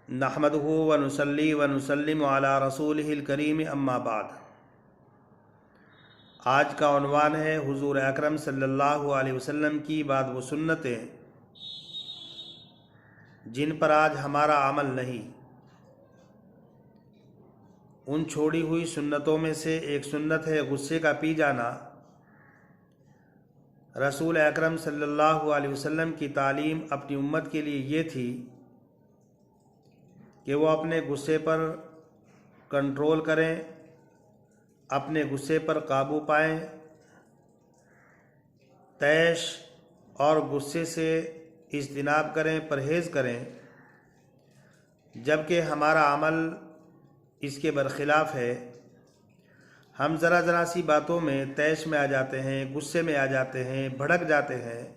नहमदुहु व नुसल्ली व नुसल्लिमु अला रसूलिहिल करीम अम्मा बाद। आज का उन्वान है हुजूर अकरम सल्लल्लाहु अलैहि वसल्लम की बात व सुन्नतें जिन पर आज हमारा अमल नहीं। उन छोड़ी हुई सुन्नतों में से एक सुन्नत है गुस्से का पी जाना। रसूल अकरम सल्लल्लाहु अलैहि वसल्लम की तालीम अपनी उम्मत के लिए ये थी कि वो अपने गुस्से पर कंट्रोल करें, अपने गुस्से पर काबू पाएं, तैश और गुस्से से इज्तिनाब करें, परहेज़ करें। जबकि हमारा अमल इसके बरखिलाफ़ है। हम ज़रा सी बातों में तैश में आ जाते हैं, गुस्से में आ जाते हैं, भड़क जाते हैं,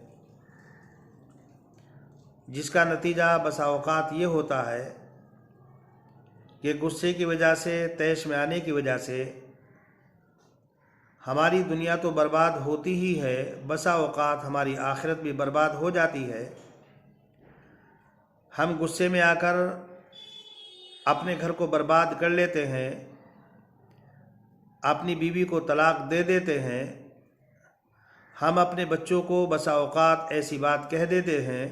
जिसका नतीजा बसा औक़ात ये होता है कि गुस्से की वजह से, तैश में आने की वजह से हमारी दुनिया तो बर्बाद होती ही है, बसा औक़ात हमारी आखिरत भी बर्बाद हो जाती है। हम गुस्से में आकर अपने घर को बर्बाद कर लेते हैं, अपनी बीवी को तलाक दे देते हैं, हम अपने बच्चों को बसा औक़ात ऐसी बात कह देते हैं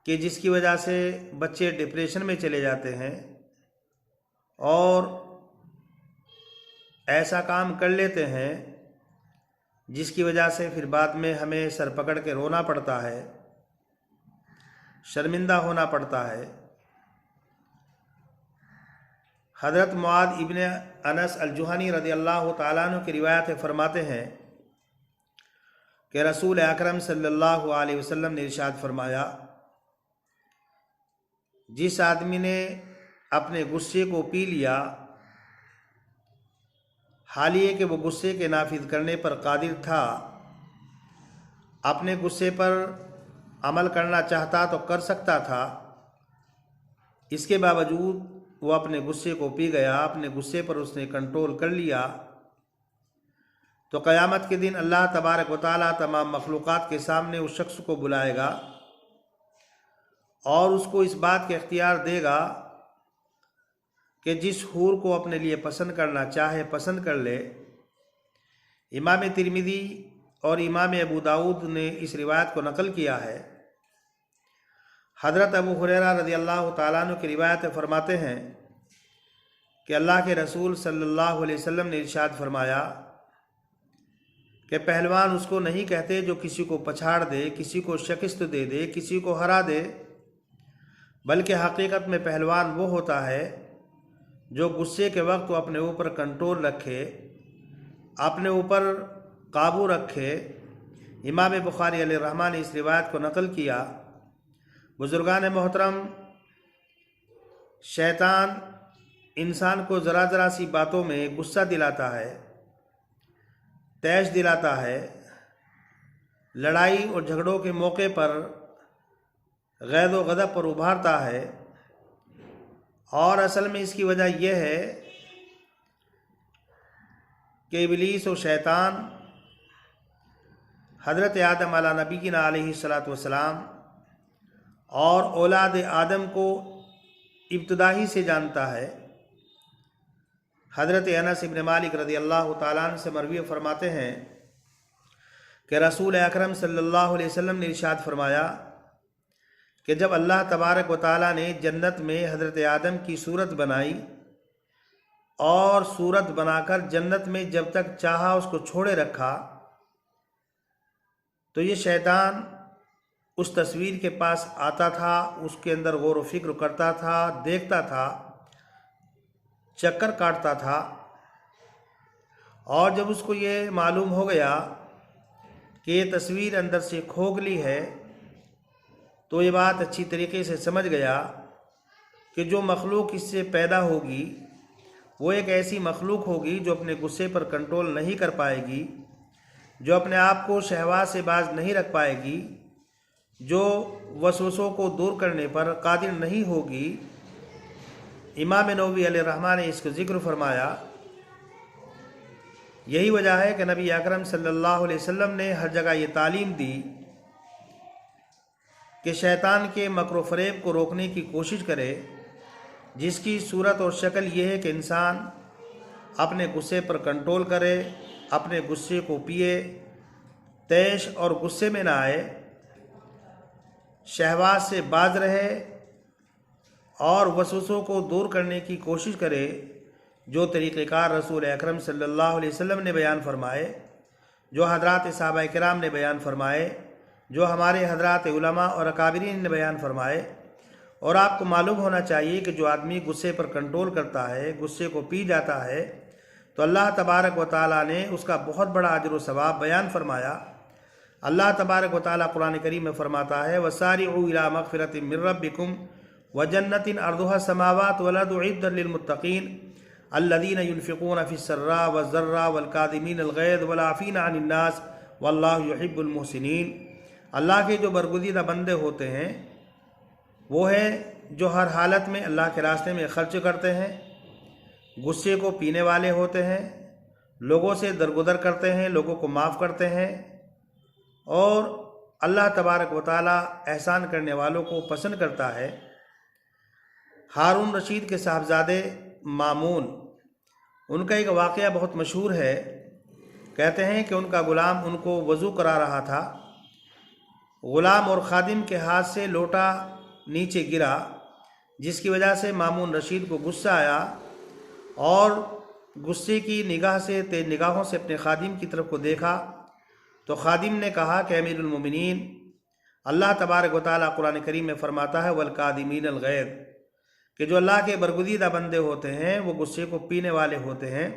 कि जिसकी वजह से बच्चे डिप्रेशन में चले जाते हैं और ऐसा काम कर लेते हैं जिसकी वजह से फिर बाद में हमें सर पकड़ के रोना पड़ता है, शर्मिंदा होना पड़ता है। हज़रत मुआद इब्ने अनस अल-जुहनी रज़ियल्लाहु ताला अन्हु की रिवायत है, फरमाते हैं कि रसूल अकरम सल्लल्लाहु अलैहि वसल्लम ने इरशाद फरमाया, जिस आदमी ने अपने गुस्से को पी लिया, हालिए कि वो गुस्से के नाफिज करने पर कादिर था, अपने गुस्से पर अमल करना चाहता तो कर सकता था, इसके बावजूद वो अपने गुस्से को पी गया, अपने गुस्से पर उसने कंट्रोल कर लिया, तो क़यामत के दिन अल्लाह तबारक व तआला तमाम मखलूक़ात के सामने उस शख्स को बुलाएगा और उसको इस बात के इख्तियार देगा कि जिस हूर को अपने लिए पसंद करना चाहे पसंद कर ले। इमाम तिरमिज़ी और इमाम अबू दाऊद ने इस रिवायत को नकल किया है। हज़रत अबू हुरैरा रज़ियल्लाहु ताला अन्हु की रिवायत फरमाते हैं कि अल्लाह के रसूल सल्लल्लाहु अलैहि वसल्लम ने इरशाद फरमाया कि पहलवान उसको नहीं कहते जो किसी को पछाड़ दे, किसी को शिकस्त दे दे, किसी को हरा दे, बल्कि हकीकत में पहलवान वो होता है जो गुस्से के वक्त वो अपने ऊपर कंट्रोल रखे, अपने ऊपर काबू रखे। इमाम बुखारी अलैहिर्रहमान ने इस रिवायत को नकल किया। बुजुर्गान मोहतरम, शैतान इंसान को ज़रा सी बातों में गुस्सा दिलाता है, तैश दिलाता है, लड़ाई और झगड़ों के मौके पर गैज़ व गज़ब पर उभारता है। और असल में इसकी वजह यह है कि इब्लीस और शैतान हज़रत आदम अला नबीना अलैहिस्सलातु वस्सलाम और औलाद आदम को इब्तिदाई से जानता है। हज़रत अनस इब्न मालिक रज़ियल्लाहु ताला अन्हु से मरवी फरमाते हैं कि रसूल अकरम सल्लल्लाहु अलैहि वसल्लम ने इरशाद फरमाया कि जब अल्लाह तबारक व ताला ने जन्नत में हज़रत आदम की सूरत बनाई और सूरत बनाकर जन्नत में जब तक चाहा उसको छोड़े रखा, तो ये शैतान उस तस्वीर के पास आता था, उसके अंदर गौर व फिक्र करता था, देखता था, चक्कर काटता था। और जब उसको ये मालूम हो गया कि ये तस्वीर अंदर से खोखली है, तो ये बात अच्छी तरीके से समझ गया कि जो मखलूक इससे पैदा होगी वो एक ऐसी मखलूक होगी जो अपने गुस्से पर कंट्रोल नहीं कर पाएगी, जो अपने आप को शहवात से बाज नहीं रख पाएगी, जो वसवसों को दूर करने पर कादिर नहीं होगी। इमाम नववी अलैहिर्रहमान ने इसको ज़िक्र फरमाया। यही वजह है कि नबी अकरम सल्लल्लाहु अलैहि वसल्लम ने हर जगह ये तालीम दी कि शैतान के मकर फ़रेब को रोकने की कोशिश करे, जिसकी सूरत और शक्ल ये है कि इंसान अपने गुस्से पर कंट्रोल करे, अपने गुस्से को पिए, तैश और गुस्से में ना आए, शहवाज से बाज रहे और वसवसों को दूर करने की कोशिश करे, जो तरीक़ेकार रसूल अकरम सल्लल्लाहु अलैहि वसल्लम ने बयान फरमाए, जो हज़रात सहाबा किराम ने बयान फरमाए, जो हमारे हज़रात उलमा और अकाबिरीन ने बयान फरमाए। और आपको मालूम होना चाहिए कि जो आदमी गुस्से पर कंट्रोल करता है, गुस्से को पी जाता है, तो अल्लाह तबारक व तआला ने उसका बहुत बड़ा अजर व सवाब बयान फरमाया। अल्लाह तबारक व तआला कुरान करीम में फरमाता है, वसारिउ इला मग़फ़िरतिम मिन रब्बिकुम व जन्नतिन अर्दुहा समावात वल अर्दु उइद्दत लिल मुत्तक़ीन अल्लज़ीना युनफ़िक़ूना फ़िस्सर्रा वज़्ज़र्रा वल काज़िमीनल ग़ैज़ वल आफ़ीना अनिन नास वल्लाहु युहिब्बुल मुहसिनीन। अल्लाह के जो बरगुज़ीदा बंदे होते हैं वो हैं जो हर हालत में अल्लाह के रास्ते में खर्च करते हैं, गुस्से को पीने वाले होते हैं, लोगों से दरगुदर करते हैं, लोगों को माफ़ करते हैं और अल्लाह तबारक व तआला एहसान करने वालों को पसंद करता है। हारून रशीद के साहबजादे मामून, उनका एक वाक़या बहुत मशहूर है। कहते हैं कि उनका ग़ुलाम उनको वज़ू करा रहा था। ग़ुलाम और ख़ादिम के हाथ से लोटा नीचे गिरा, जिसकी वजह से मामून रशीद को गुस्सा आया और गुस्से की निगाह से, तेज निगाहों से अपने ख़ादिम की तरफ को देखा तो ख़ादिम ने कहा कि अमीरुल मोमिनीन, अल्लाह तबारक व तआला कुरान करीम में फ़रमाता है वल काज़िमीनल ग़ैज़, कि जो अल्लाह के बरगुज़ीदा बंदे होते हैं वो गुस्से को पीने वाले होते हैं।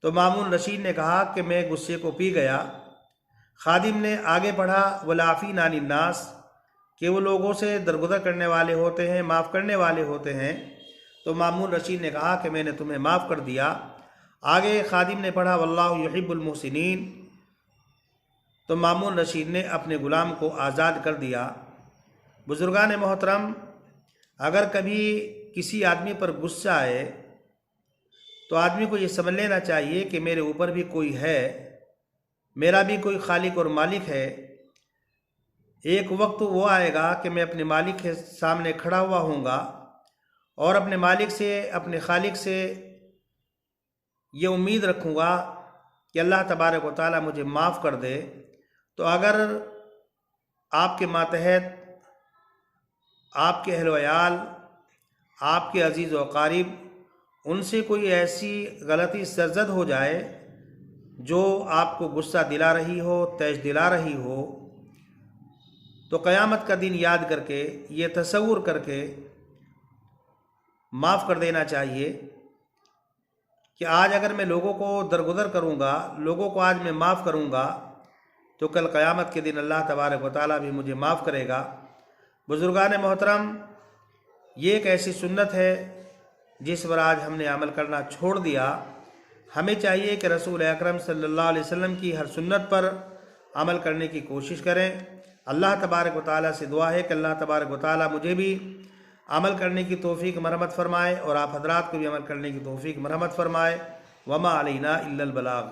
तो मामून रशीद ने कहा कि मैं गुस्से को पी गया। ख़ादिम ने आगे पढ़ा वल आफ़ीना अनिन नास, कि वो लोगों से दरगुदर करने वाले होते हैं, माफ़ करने वाले होते हैं। तो मामून रशीद ने कहा कि मैंने तुम्हें माफ़ कर दिया। आगे ख़ादिम ने पढ़ा वल्लाहु युहिब्बुल मुहसिनीन, तो मामून रशीद ने अपने ग़ुलाम को आज़ाद कर दिया। बुज़ुर्गान मोहतरम, अगर कभी किसी आदमी पर गुस्सा आए तो आदमी को ये समझ लेना चाहिए कि मेरे ऊपर भी कोई है, मेरा भी कोई खालिक और मालिक है। एक वक्त वो आएगा कि मैं अपने मालिक के सामने खड़ा हुआ हूँगा और अपने मालिक से, अपने खालिक से ये उम्मीद रखूँगा कि अल्लाह तबारक व तआला मुझे माफ़ कर दे। तो अगर आपके मातहत आपके अहल व अयाल, आपके अजीज़ व क़रीब, उनसे कोई ऐसी गलती सरज़द हो जाए जो आपको गुस्सा दिला रही हो, तैश दिला रही हो, तो क़यामत का दिन याद करके, ये तसव्वुर करके माफ़ कर देना चाहिए कि आज अगर मैं लोगों को दरगुदर करूँगा, लोगों को आज मैं माफ़ करूँगा, तो कल क़यामत के दिन अल्लाह तबारक व तआला भी मुझे माफ़ करेगा। बुज़ुर्गान मोहतरम, ये एक ऐसी सुन्नत है जिस पर आज हमने अमल करना छोड़ दिया। हमें चाहिए कि रसूल अकरम सल्लल्लाहु अलैहि वसल्लम की हर सुन्नत पर अमल करने की कोशिश करें। अल्लाह तबारक व तआला से दुआ है कि अल्लाह तबारक व तआला मुझे भी अमल करने की तौफ़ीक़ मरहमत फ़रमाए और आप हज़रात को भी अमल करने की तौफ़ीक़ मरहमत फ़रमाए। वमा अलैना इल्लल बलाग।